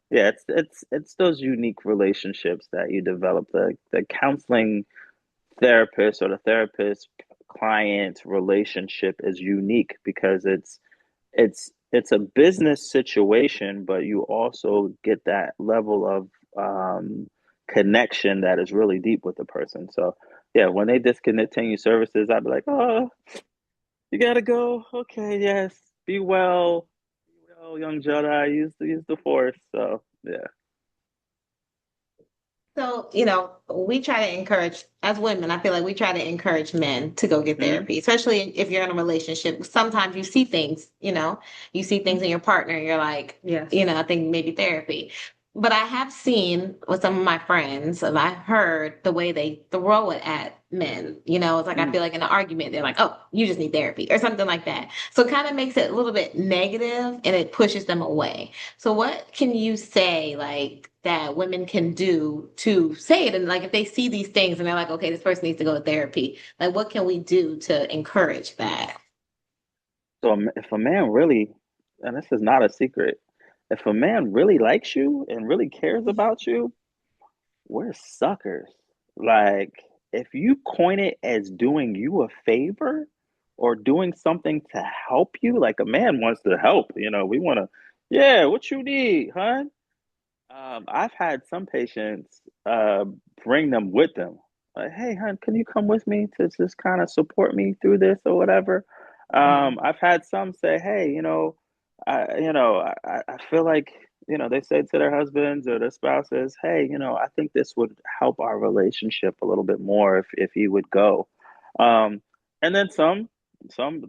yeah, it's those unique relationships that you develop. The counseling therapist or the therapist client relationship is unique because it's a business situation, but you also get that level of connection that is really deep with the person. So yeah, when they discontinue services, I'd be like, oh, you gotta go. Okay, yes, be well, young Jedi. Use the force. So yeah. So, we try to encourage, as women, I feel like we try to encourage men to go get Hmm. therapy, especially if you're in a relationship. Sometimes you see things in your partner, and you're like, Yes. I think maybe therapy. But I have seen with some of my friends, and I've heard the way they throw it at men. It's like I Mm. feel like in an argument, they're like, oh, you just need therapy or something like that. So it kind of makes it a little bit negative and it pushes them away. So what can you say like that women can do to say it? And like if they see these things and they're like, okay, this person needs to go to therapy, like what can we do to encourage that? So if a man really, and this is not a secret, if a man really likes you and really cares about you, we're suckers. Like, if you coin it as doing you a favor or doing something to help you, like a man wants to help, we want to, yeah, what you need, huh? I've had some patients bring them with them. Like, hey, hon, can you come with me to just kind of support me through this or whatever? Wow. I've had some say, hey, I feel like, they say to their husbands or their spouses, hey, I think this would help our relationship a little bit more if he would go. Um, and then some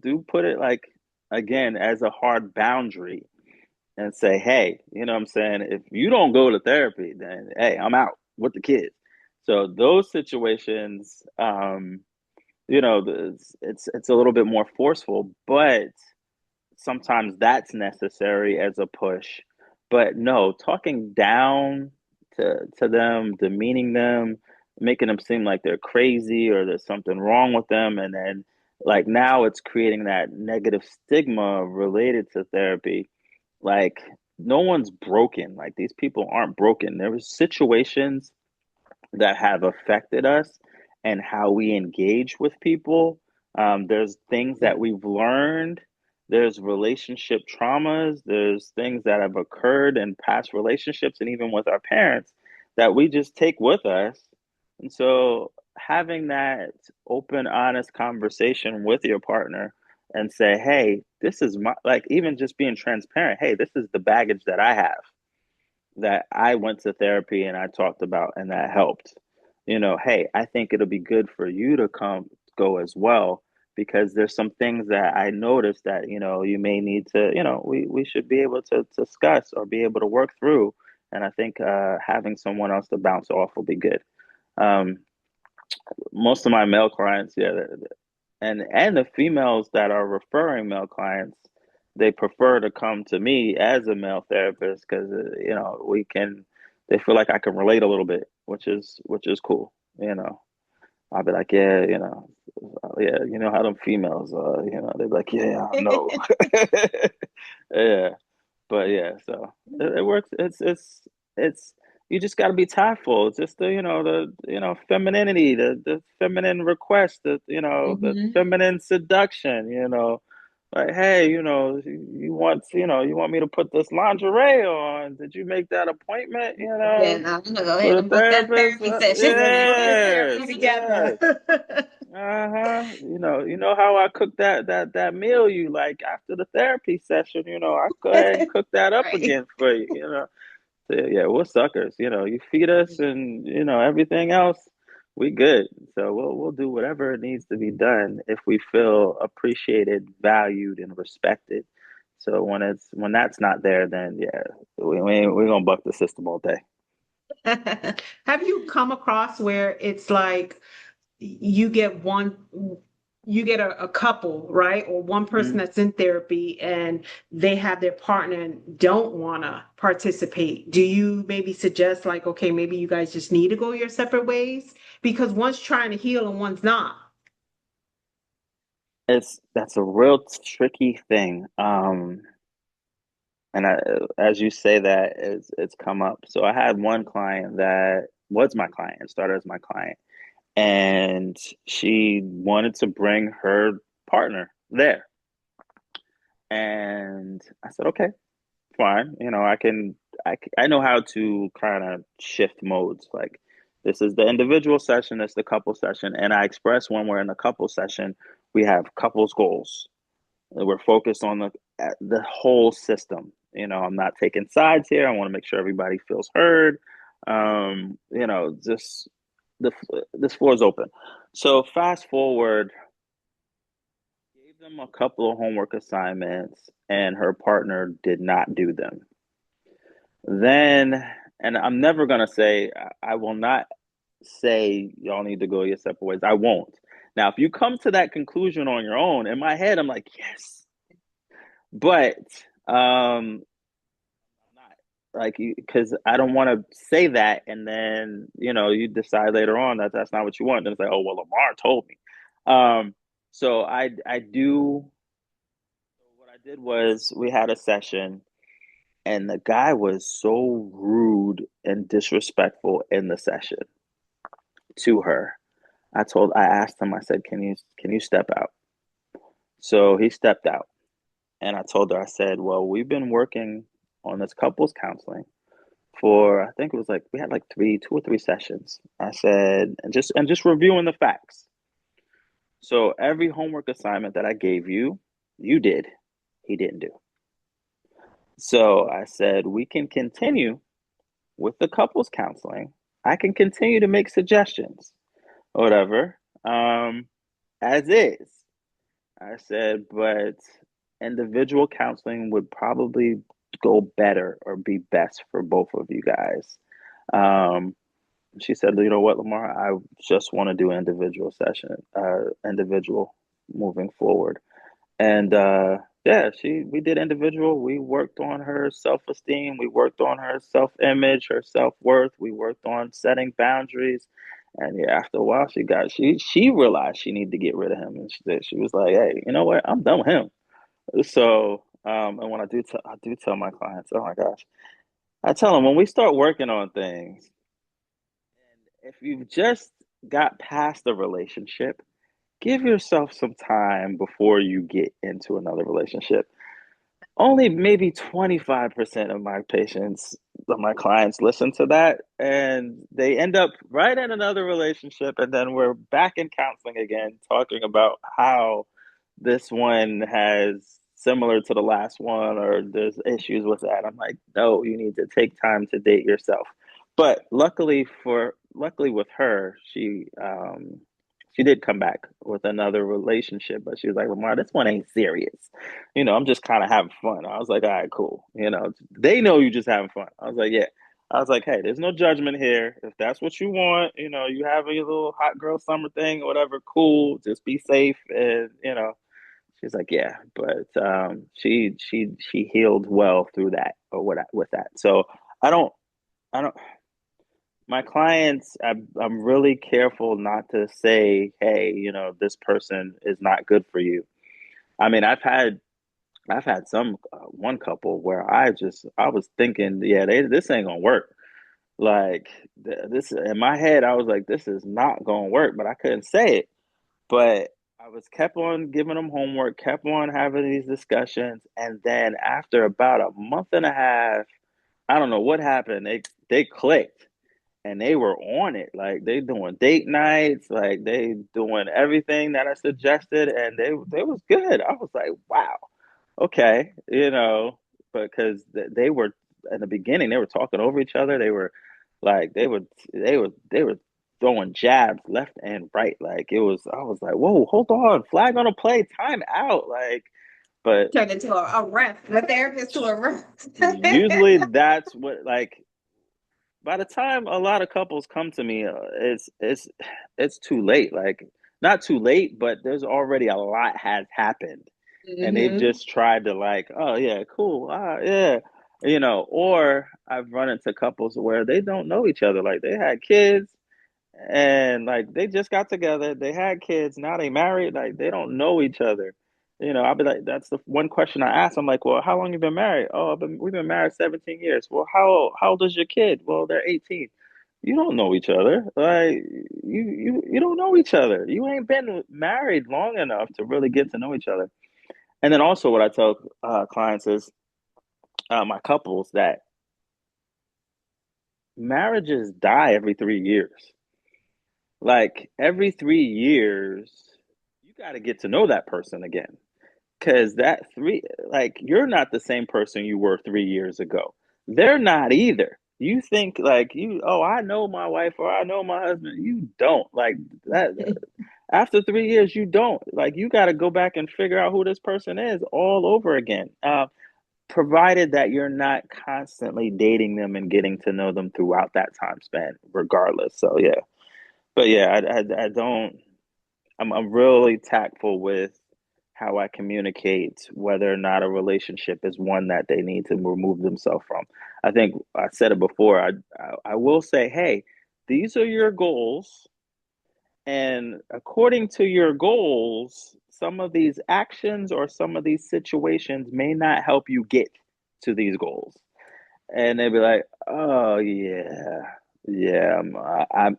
do put it like, again, as a hard boundary and say, hey, you know what I'm saying? If you don't go to therapy, then hey, I'm out with the kids. So those situations, it's a little bit more forceful, but sometimes that's necessary as a push. But no, talking down to them, demeaning them, making them seem like they're crazy or there's something wrong with them, and then like now it's creating that negative stigma related to therapy. Like no one's broken. Like these people aren't broken. There were situations that have affected us and how we engage with people. There's things that we've learned There's relationship traumas, there's things that have occurred in past relationships and even with our parents that we just take with us. And so having that open, honest conversation with your partner and say, hey, this is my, like, even just being transparent, hey, this is the baggage that I have that I went to therapy and I talked about and that helped. Hey, I think it'll be good for you to come go as well because there's some things that I noticed that, you may need to, we should be able to discuss or be able to work through. And I think having someone else to bounce off will be good. Um, Most of my male clients, yeah, and the females that are referring male clients, they prefer to come to me as a male therapist because we can. They feel like I can relate a little bit, which is cool. I'll be like, yeah, yeah, how them females, they're like, yeah, I know, yeah. But yeah, so it works. It's you just got to be tactful. It's just the femininity, the feminine request, the Hmm. feminine seduction. Like, hey, you want me to put this lingerie on? Did you make that appointment? Yeah, no, I'm gonna go For ahead the and book that therapist? therapy session. Let's go to Yes, therapy yes. together. Uh-huh. You know how I cook that meal you like after the therapy session, I go ahead and cook that up Right. again for you. So, yeah, we're suckers. You feed us and everything else, we good. So we'll do whatever needs to be done if we feel appreciated, valued, and respected. So when that's not there, then yeah, we're gonna buck the system all day. Have you come across where it's like you get one, you get a couple, right? Or one person Mhm. that's in therapy and they have their partner and don't want to participate. Do you maybe suggest, like, okay, maybe you guys just need to go your separate ways? Because one's trying to heal and one's not. That's a real tricky thing. And as you say that, it's come up. So I had one client that was my client, started as my client, and she wanted to bring her partner there. And I said, okay, fine. I know how to kind of shift modes. Like, this is the individual session, this is the couple session. And I express when we're in the couple session, we have couples goals. We're focused on the whole system. I'm not taking sides here. I want to make sure everybody feels heard. Just the this floor is open. So fast forward, gave them a couple of homework assignments, and her partner did not do them. Then, and I'm never gonna say I will not say y'all need to go your separate ways. I won't. Now, if you come to that conclusion on your own, in my head, I'm like, yes, but I'm not like you because I don't want to say that, and then you decide later on that that's not what you want. Then it's like, oh well, Lamar told me. Um, so I do. What I did was we had a session, and the guy was so rude and disrespectful in the session to her. I asked him. I said, can you step out? So he stepped out, and I told her. I said, well, we've been working on this couples counseling for I think it was like we had like 2 or 3 sessions. I said, and just reviewing the facts. So every homework assignment that I gave you, you did. He didn't do. So I said we can continue with the couples counseling. I can continue to make suggestions or whatever, as is. I said, but individual counseling would probably go better or be best for both of you guys. Um, She said, you know what, Lamar, I just want to do individual session, individual moving forward. And yeah, we did individual. We worked on her self-esteem. We worked on her self-image, her self-worth. We worked on setting boundaries. And yeah, after a while, she realized she needed to get rid of him, and she was like, hey, you know what? I'm done with him. So and when I do tell my clients, oh my gosh, I tell them when we start working on things, and if you've just got past the relationship, give yourself some time before you get into another relationship. Only maybe 25% of my patients, of my clients listen to that, and they end up right in another relationship, and then we're back in counseling again, talking about how this one has similar to the last one or there's issues with that. I'm like, no, you need to take time to date yourself. But luckily with her, she did come back with another relationship, but she was like, Lamar, this one ain't serious. I'm just kind of having fun. I was like, all right, cool. They know you just having fun. I was like, yeah. I was like, hey, there's no judgment here. If that's what you want, you have your little hot girl summer thing or whatever, cool. Just be safe. And, she's like, yeah. But she healed well through that or what with that. So I don't, I don't, my clients, I'm really careful not to say, hey, this person is not good for you. I mean, I've had some one couple where I was thinking, yeah, this ain't gonna work. Like this in my head, I was like, this is not gonna work, but I couldn't say it. But I was kept on giving them homework, kept on having these discussions, and then after about a month and a half, I don't know what happened. They clicked and they were on it. Like they doing date nights, like they doing everything that I suggested, and they was good. I was like, wow, okay, because they were in the beginning they were talking over each other. They were like they were throwing jabs left and right. Like it was, I was like, whoa, hold on, flag on a play, time out. Like, but Turned into a ref, the therapist to a ref. usually that's what like by the time a lot of couples come to me, it's too late. Like not too late, but there's already a lot has happened, and they've Hmm. just tried to like, oh yeah, cool, yeah, Or I've run into couples where they don't know each other. Like they had kids, and like they just got together, they had kids, now they married, like they don't know each other. I'll be like, that's the one question I ask. I'm like, well, how long you been married? Oh, we've been married 17 years. Well, how old is your kid? Well, they're 18. You don't know each other. Like you don't know each other. You ain't been married long enough to really get to know each other. And then also what I tell clients is my couples that marriages die every 3 years. Like every 3 years, you got to get to know that person again. Because like, you're not the same person you were 3 years ago. They're not either. You think like oh, I know my wife or I know my husband. You don't. Like that. After 3 years, you don't. Like, you got to go back and figure out who this person is all over again. Provided that you're not constantly dating them and getting to know them throughout that time span, regardless. So, yeah. But yeah, I don't. I'm really tactful with how I communicate whether or not a relationship is one that they need to remove themselves from. I think I said it before. I will say, hey, these are your goals, and according to your goals, some of these actions or some of these situations may not help you get to these goals. And they'd be like, "Oh yeah, yeah.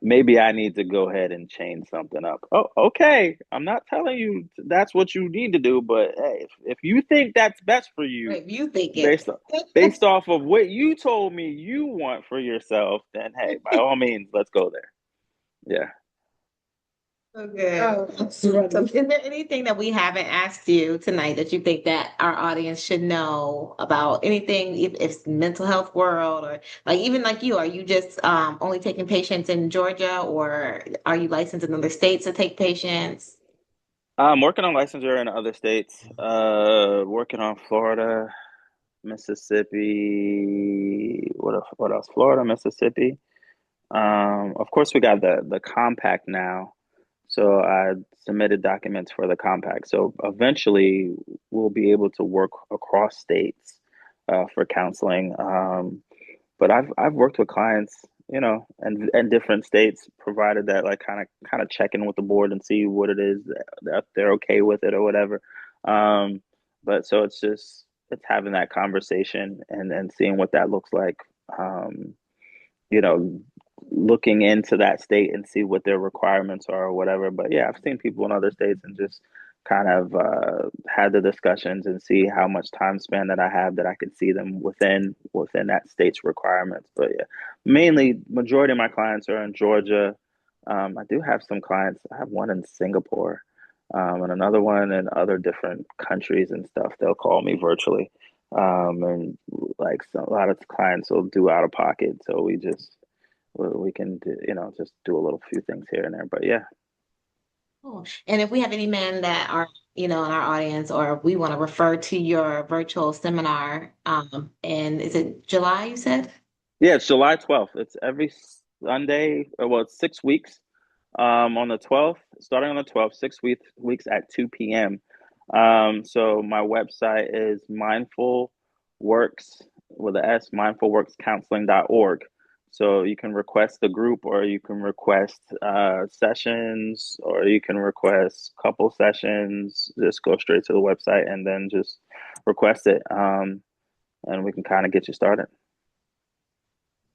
Maybe I need to go ahead and change something up." Oh, okay. I'm not telling you that's what you need to do, but hey, if you think that's best for you, If you think it. based on, based off of what you told me you want for yourself, then hey, by all means, let's go there. Yeah. Okay. So, is there anything that we haven't asked you tonight that you think that our audience should know about anything, if it's mental health world or like even like you, are you just only taking patients in Georgia or are you licensed in other states to take patients? I'm working on licensure in other states. Working on Florida, Mississippi. What else? Florida, Mississippi. Of course, we got the compact now. So I submitted documents for the compact. So eventually, we'll be able to work across states for counseling. But I've worked with clients, and different states, provided that like kind of check in with the board and see what it is that they're okay with it or whatever. Um, but so it's having that conversation and seeing what that looks like. Um, you know, looking into that state and see what their requirements are or whatever. But yeah, I've seen people in other states and just kind of had the discussions and see how much time span that I have that I could see them within that state's requirements. But yeah, mainly majority of my clients are in Georgia. I do have some clients. I have one in Singapore, and another one in other different countries and stuff. They'll call me virtually. And like a lot of clients will do out of pocket, so we can do, just do a little few things here and there. But yeah, Cool. And if we have any men that are, in our audience, or we want to refer to your virtual seminar, and is it July, you said? yeah, it's July 12th. It's every Sunday, or well, it's 6 weeks. On the 12th, starting on the 12th, 6 weeks at 2 p.m. So my website is mindful works with a S, mindfulworkscounseling.org. So you can request the group, or you can request sessions, or you can request couple sessions. Just go straight to the website and then just request it, and we can kind of get you started.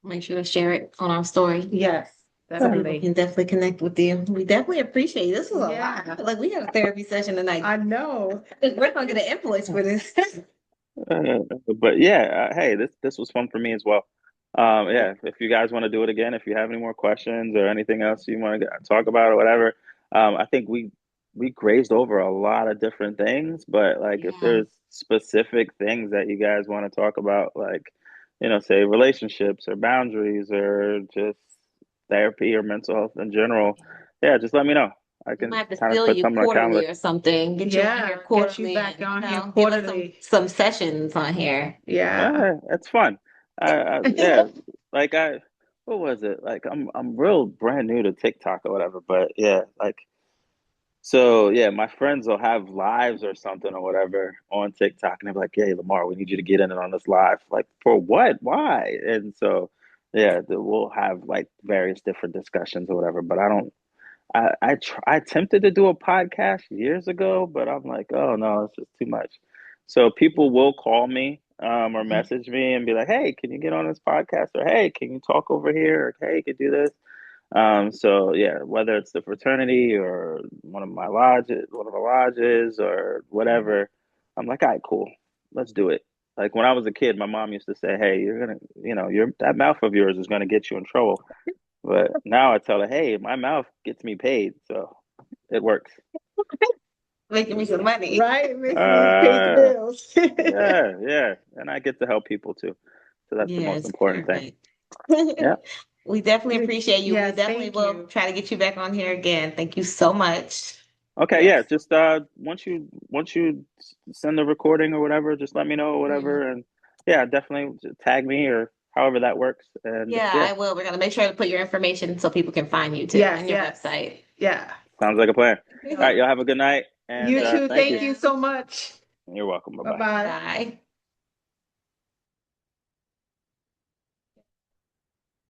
Make sure to share it on our story Yes, so people definitely. can definitely connect with you. We definitely appreciate you. This was a lot. Yeah, I feel like we had a therapy session tonight. I know. We're gonna get an invoice for this. Uh, but yeah, hey, this was fun for me as well. Yeah, if you guys want to do it again, if you have any more questions or anything else you want to talk about or whatever, I think we grazed over a lot of different things. But like, if Yeah. there's specific things that you guys want to talk about, like, say relationships or boundaries or just therapy or mental health in general, yeah, just let me know. I We can might have to kind of steal put you something on the calendar. quarterly or something. Get you on here Yeah, get you quarterly back and, on here give us some quarterly. some sessions on here. Yeah. It's fun. Yeah, like what was it? Like I'm real brand new to TikTok or whatever, but yeah, like so yeah, my friends will have lives or something or whatever on TikTok, and they're like, "Hey, Lamar, we need you to get in it on this live." Like, for what? Why? And so yeah, we'll have like various different discussions or whatever. But I attempted to do a podcast years ago, but I'm like, oh no, it's just too much. So people will call me or message me and be like, hey, can you get on this podcast? Or hey, can you talk over here? Or hey, you could do this. So yeah, whether it's the fraternity or one of the lodges or whatever, I'm like, all right, cool, let's do it. Like when I was a kid, my mom used to say, hey, you're gonna, your that mouth of yours is gonna get you in trouble. But now I tell her, hey, my mouth gets me paid, so it works. Making me some money. Right? Makes me pay the Uh, bills. yeah, yeah. And I get to help people too. So that's the most Yes, important thing. perfect. Yeah. We definitely appreciate you. We Yes, definitely thank will you. try to get you back on here again. Thank you so much. Okay, yeah. Yes. Just once you send the recording or whatever, just let me know or Mhm. whatever. And yeah, definitely tag me or however that works. And Yeah, yeah, I will. We're gonna make sure to put your information so people can find you too, Yes, and your yes. website. Yeah. sounds like a plan. All right, Oh, y'all have a good night and you Thank too. thank you. you. Thank you so much. You're welcome. Bye bye. Bye-bye. Bye.